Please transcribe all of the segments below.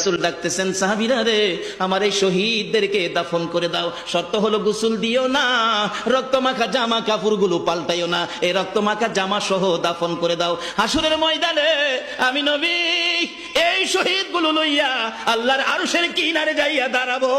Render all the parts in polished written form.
রাসূল ডাকতেছেন, সাহাবীরা রে, আমার এই শহীদদেরকে দাফন করে দাও। শর্ত হলো গোসল দিও না, রক্তমাখা জামা কাপড়গুলো পাল্টাইও না, এই রক্তমাখা জামা সহ দাফন করে দাও। হাসরের ময়দানে আমি নবী এই শহীদগুলো লইয়া আল্লাহর আরশের কিনারে যাইয়া দাঁড়াবো,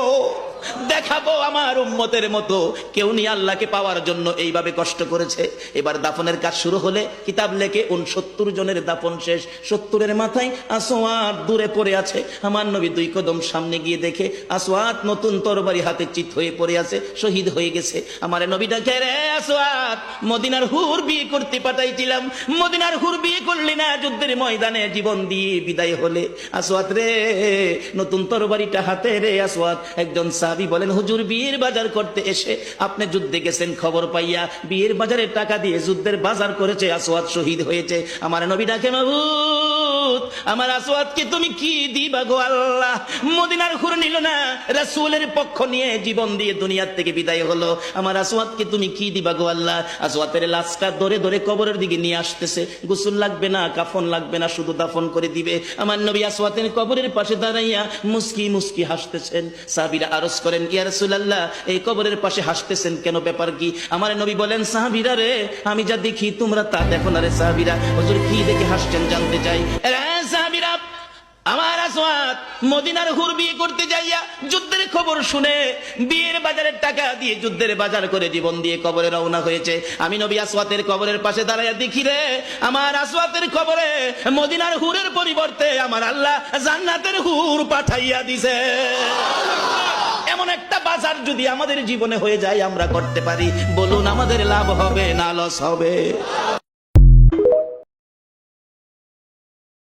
দেখাবো আমার উম্মতের মতো কেউ নি আল্লাহকে পাওয়ার জন্য এইভাবে কষ্ট করেছে। এবার দাফনের কাজ শুরু হলে কিতাব লেখে 69 জনের দাফন শেষ। 70-এর মাথায় আসওয়াদ দূরে পড়ে আছে। আমার নবী 2 কদম সামনে গিয়ে দেখে আসওয়াদ নতুন তরবারি হাতে চিত হয়ে পড়ে আছে, শহীদ হয়ে গেছে। আমার নবী ডাকে, রে আসওয়াদ, মদিনার হুর বিয়ে করতে পাঠাইছিলাম, মদিনার হুর বিয়ে করলি না, যুদ্ধের ময়দানে জীবন দিয়ে বিদায় হলে। আসওয়াদ রে, নতুন তরবারিটা হাতে রে। আসওয়াদ একজন সাহাবী বলেন, হুজুর বিয়ের বাজার করতে এসে আপনি যুদ্ধে গেছেন, খবর পাইয়া বিয়ের বাজারে টাকা দিয়ে যুদ্ধের বাজার করেছে, আসওয়াদ শহীদ হয়েছে। আমার নবী ডাকে, মাবুদ, আমার আসওয়াদকে তুমি কি দিবা গো আল্লাহ? মদিনার হুর নিল না, রাসূলের পক্ষ নিয়ে জীবন দিয়ে দুনিয়ার থেকে বিদায় হলো, আমার আসওয়াদকে তুমি কি দিবা গো আল্লাহ? আসওয়াদের লাশটা ধরে ধরে কবরের দিকে নিয়ে আসতেছে। গোসল লাগবে না, কাফন লাগবে না, শুধু দাফন করে দিবে। আমার নবী আসওয়াদের কবরের পাশে দাঁড়াইয়া মুস্কি মুস্কি হাসতেছেন। সাহাবীরা আরজ করেন, ইয়া রাসূলুল্লাহ, এই কবরের পাশে হাসতেছেন কেন, ব্যাপার কি? আমার নবী বলেন, সাহাবীরা রে, আমি যা দেখি তোমরা তা দেখো না রে। সাহাবীরা, হুজুর কি দেখে হাসছেন জানতে চাই। সাহাবীরা, আমার আসওয়াদ মদিনার হুর বিয়ে করতে যাইয়া যুদ্ধের খবর শুনে বিয়ের বাজারের টাকা দিয়ে যুদ্ধের বাজার করে জীবন দিয়ে কবরে রওনা হয়েছে। আমি নবী আসওয়াদের কবরের পাশে দাঁড়াইয়া দেখি রে, আমার আসওয়াদের কবরে মদিনার হুরের পরিবর্তে আমার আল্লাহ জান্নাতের হুর পাঠাইয়া দিছে। এমন একটা বাজার যদি আমাদের জীবনে হয়ে যায়, আমরা করতে পারি, বলুন আমাদের লাভ হবে না লস হবে?